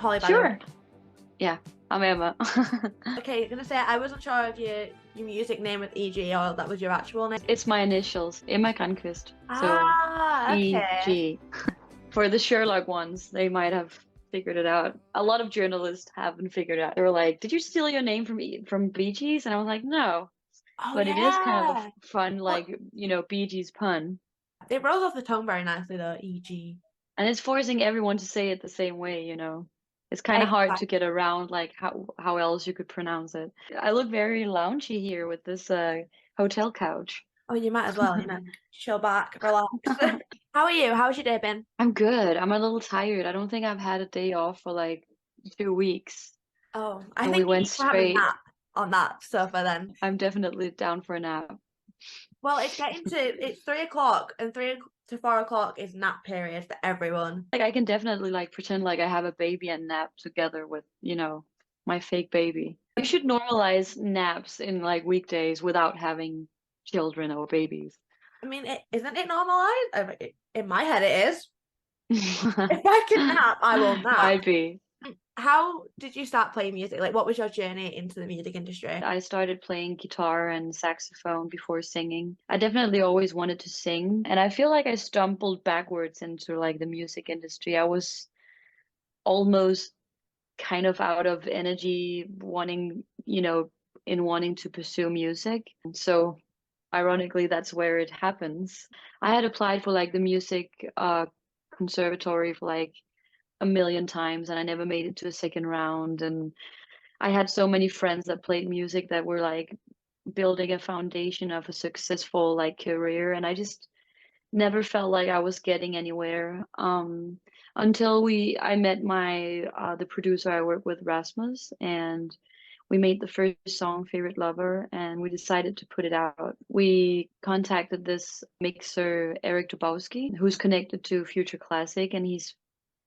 Holly, by the way. Sure. Yeah, I'm Emma. Okay, I'm gonna say I wasn't sure if your music name was EG or that was your actual name. It's my initials, Emma Grandqvist. So Ah, okay. EG. For the Sherlock ones, they might have figured it out. A lot of journalists haven't figured it out. They were like, "Did you steal your name from Bee Gees?" And I was like, "No." Oh But it is kind of yeah. a fun, What? like, Bee Gees pun. It rolls off the tongue very nicely though, EG. And it's forcing everyone to say it the same way. It's kind of hard to Exactly. get around like how else you could pronounce it. I look very loungy here with this hotel couch. Oh, you might as well, chill back, relax. How are you? How's your day been? I'm good. I'm a little tired. I don't think I've had a day off for like 2 weeks. Oh, I And we think you went need to have a straight. nap on that sofa then. I'm definitely down for a nap. Well, it's 3 o'clock and 3 to 4 o'clock is nap period for everyone. Like I can definitely like pretend like I have a baby and nap together with my fake baby. We should normalize naps in like weekdays without having children or babies. I mean, isn't it normalized? In my head, it is. If I can nap, I will nap. Might be. How did you start playing music? Like, what was your journey into the music industry? I started playing guitar and saxophone before singing. I definitely always wanted to sing, and I feel like I stumbled backwards into like the music industry. I was almost kind of out of energy wanting to pursue music. So ironically, that's where it happens. I had applied for like the music conservatory for like a million times and I never made it to a second round. And I had so many friends that played music that were like building a foundation of a successful like career, and I just never felt like I was getting anywhere. Until I met the producer I work with, Rasmus, and we made the first song, Favorite Lover, and we decided to put it out. We contacted this mixer, Eric Dubowski, who's connected to Future Classic, and he's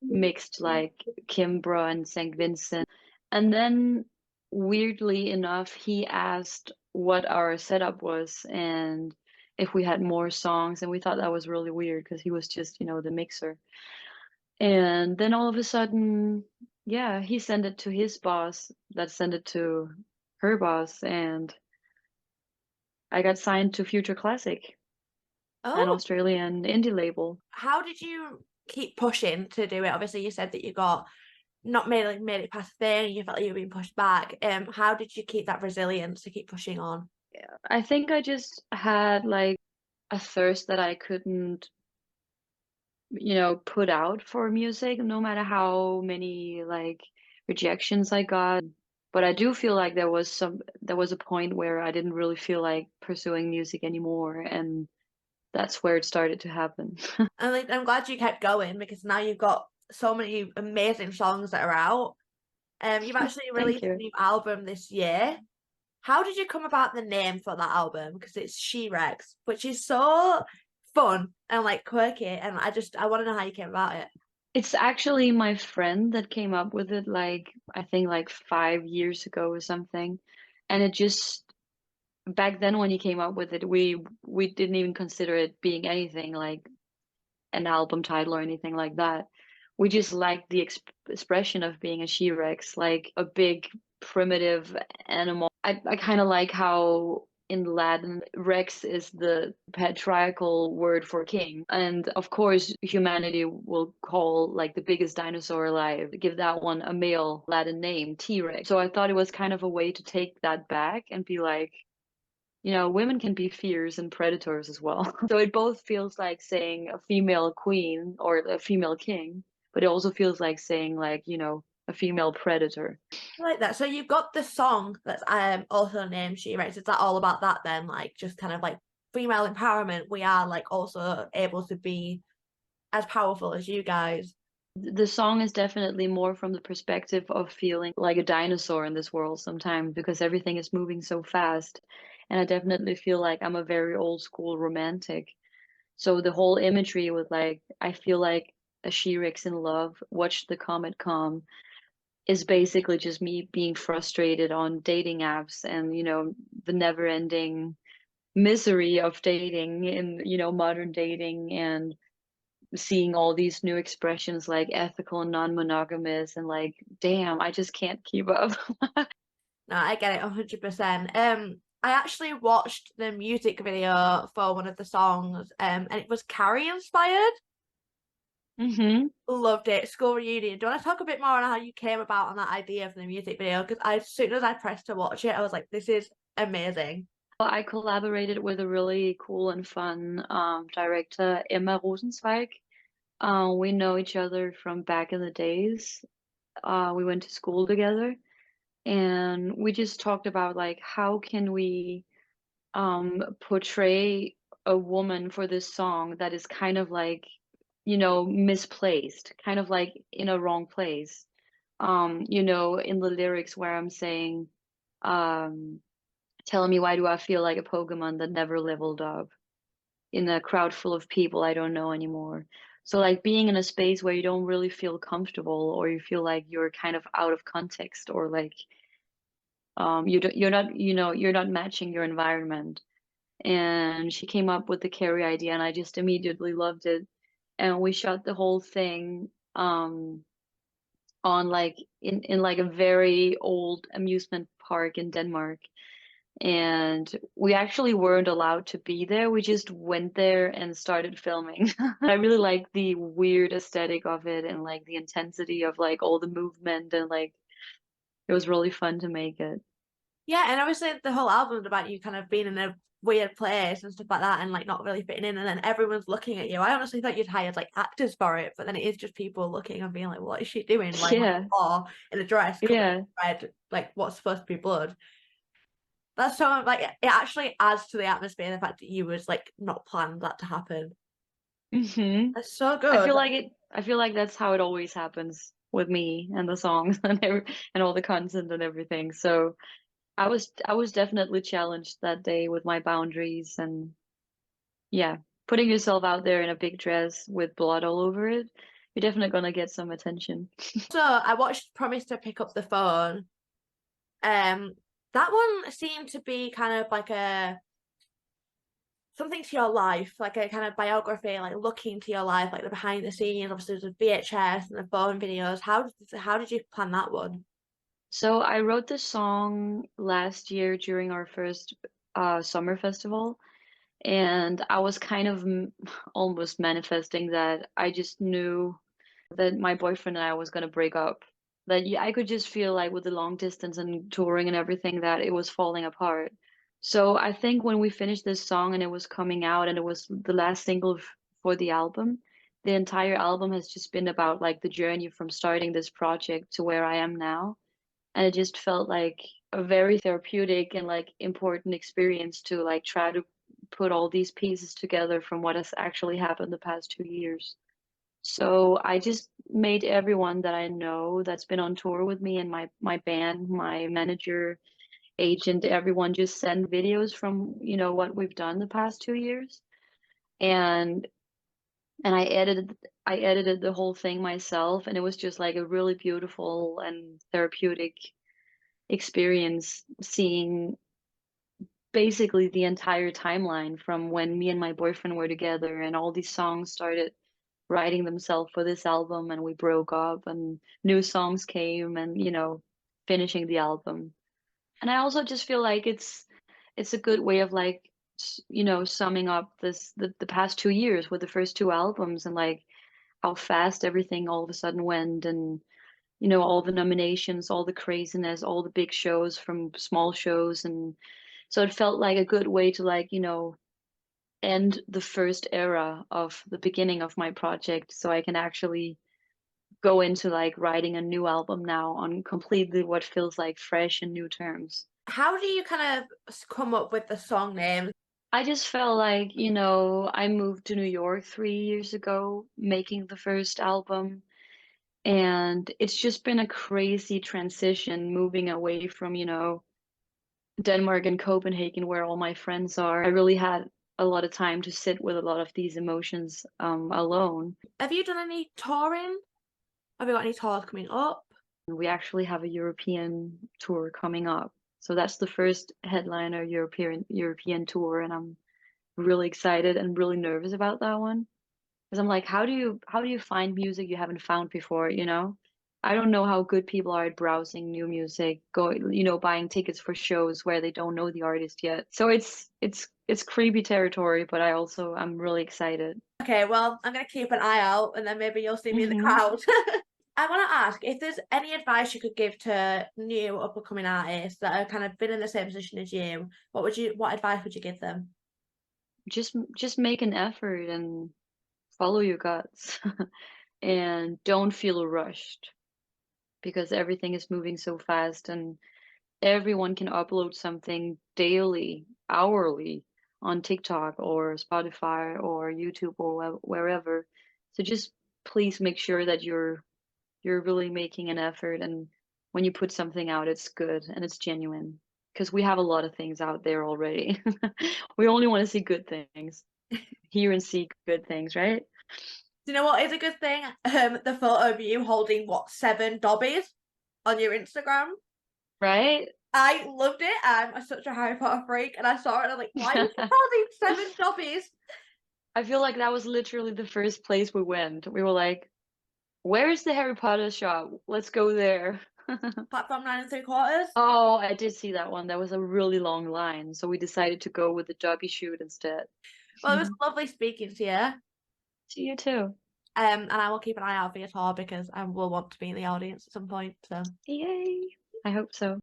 mixed like Kimbra and St. Vincent. And then, weirdly enough, he asked what our setup was and if we had more songs. And we thought that was really weird because he was just the mixer. And then all of a sudden, yeah, he sent it to his boss that sent it to her boss. And I got signed to Future Classic, an Oh, Australian indie label. how did you keep pushing to do it? Obviously, you said that you got not made it past the thing, you felt like you were being pushed back. How did you keep that resilience to keep pushing on? I think I just had like a thirst that I couldn't put out for music, no matter how many like rejections I got. But I do feel like there was a point where I didn't really feel like pursuing music anymore, and that's where it started to happen. And like, I'm glad you kept going because now you've got so many amazing songs that are out. You've actually Thank released a you. new album this year. How did you come about the name for that album? Because it's She-Rex, which is so fun and like quirky, and I want to know how you came about it. It's actually my friend that came up with it, like I think like 5 years ago or something. And it just back then when he came up with it, we didn't even consider it being anything like an album title or anything like that. We just liked the expression of being a She-Rex, like a big primitive animal. I kind of like how in Latin, Rex is the patriarchal word for king. And of course, humanity will call like the biggest dinosaur alive, give that one a male Latin name, T-Rex. So I thought it was kind of a way to take that back and be like, women can be fierce and predators as well. So it both feels like saying a female queen or a female king, but it also feels like saying like a female predator. I like that. So you've got the song that's also named She-Rex. Is that all about that then? Like just kind of like female empowerment. We are like also able to be as powerful as you guys. The song is definitely more from the perspective of feeling like a dinosaur in this world sometimes because everything is moving so fast. And I definitely feel like I'm a very old school romantic. So the whole imagery with like, I feel like a She-Rex in love, watch the comet come, is basically just me being frustrated on dating apps and the never-ending misery of dating in modern dating and seeing all these new expressions like ethical and non-monogamous and like, damn, I just can't keep up. No, I get it 100%. I actually watched the music video for one of the songs, and it was Carrie inspired. Hmm. Loved it. School reunion. Do you want to talk a bit more on how you came about on that idea for the music video? Because as soon as I pressed to watch it, I was like, this is amazing. Well, I collaborated with a really cool and fun director, Emma Rosenzweig. We know each other from back in the days. We went to school together, and we just talked about like how can we portray a woman for this song that is kind of like, misplaced, kind of like in a wrong place. In the lyrics where I'm saying, um, telling me why do I feel like a Pokemon that never leveled up in a crowd full of people I don't know anymore. So like being in a space where you don't really feel comfortable or you feel like you're kind of out of context or like you're not matching your environment. And she came up with the carry idea and I just immediately loved it. And we shot the whole thing on like in like a very old amusement park in Denmark. And we actually weren't allowed to be there. We just went there and started filming. I really like the weird aesthetic of it and like the intensity of like all the movement and like it was really fun to make it. Yeah, and obviously the whole album's about you kind of being in a weird place and stuff like that and like not really fitting in and then everyone's looking at you. I honestly thought you'd hired like actors for it, but then it is just people looking and being like, what is she doing? Like on Yeah, the floor in a dress covered yeah. in red, like what's supposed to be blood. That's so like it actually adds to the atmosphere the fact that you was like not planned that to happen. Hmm. That's so good. I feel like that's how it always happens with me and the songs and all the content and everything. So I was definitely challenged that day with my boundaries and yeah, putting yourself out there in a big dress with blood all over it, you're definitely gonna get some attention. So I watched Promise to Pick Up the Phone. Um, that one seemed to be kind of like a something to your life, like a kind of biography, like looking to your life, like the behind the scenes. Obviously, there's the VHS and the phone videos. How did you plan that one? So I wrote this song last year during our first summer festival, and I was kind of almost manifesting that I just knew that my boyfriend and I was gonna break up. That I could just feel like with the long distance and touring and everything that it was falling apart. So I think when we finished this song and it was coming out and it was the last single for the album, the entire album has just been about like the journey from starting this project to where I am now. And it just felt like a very therapeutic and like important experience to like try to put all these pieces together from what has actually happened the past 2 years. So I just made everyone that I know that's been on tour with me and my band, my manager, agent, everyone just send videos from, what we've done the past 2 years. And and I edited the whole thing myself and it was just like a really beautiful and therapeutic experience seeing basically the entire timeline from when me and my boyfriend were together and all these songs started writing themselves for this album and we broke up and new songs came and finishing the album. And I also just feel like it's a good way of like summing up the past 2 years with the first two albums and like how fast everything all of a sudden went and all the nominations, all the craziness, all the big shows from small shows. And so it felt like a good way to like, end the first era of the beginning of my project so I can actually go into like writing a new album now on completely what feels like fresh and new terms. How do you kind of come up with the song names? I just felt like, I moved to New York 3 years ago, making the first album. And it's just been a crazy transition moving away from, Denmark and Copenhagen, where all my friends are. I really had a lot of time to sit with a lot of these emotions alone. Have you done any touring? Have you got any tours coming up? We actually have a European tour coming up. So that's the first headliner European tour, and I'm really excited and really nervous about that one. Because I'm like, how do you find music you haven't found before, you know? I don't know how good people are at browsing new music, buying tickets for shows where they don't know the artist yet. So it's creepy territory, but I'm really excited. Okay, well, I'm gonna keep an eye out and then maybe you'll see me in the Hmm. crowd. I want to ask if there's any advice you could give to new up and coming artists that are kind of been in the same position as you. What advice would you give them? Just make an effort and follow your guts and don't feel rushed because everything is moving so fast and everyone can upload something daily, hourly on TikTok or Spotify or YouTube or wherever. So just please make sure that you're really making an effort, and when you put something out, it's good and it's genuine. Because we have a lot of things out there already. We only want to see good things, hear and see good things, right? Do you know what is a good thing? The photo of you holding what, 7 dobbies on your Instagram. Right? I loved it. Such a Harry Potter freak, and I saw it and I'm like, why is she holding 7 dobbies? I feel like that was literally the first place we went. We were like, where is the Harry Potter shop? Let's go there. Platform 9 3/4. Oh, I did see that one. That was a really long line, so we decided to go with the Dobby shoot instead. Well, it was lovely speaking to you. See you too. And I will keep an eye out for your tour because I will want to be in the audience at some point. So. Yay! I hope so.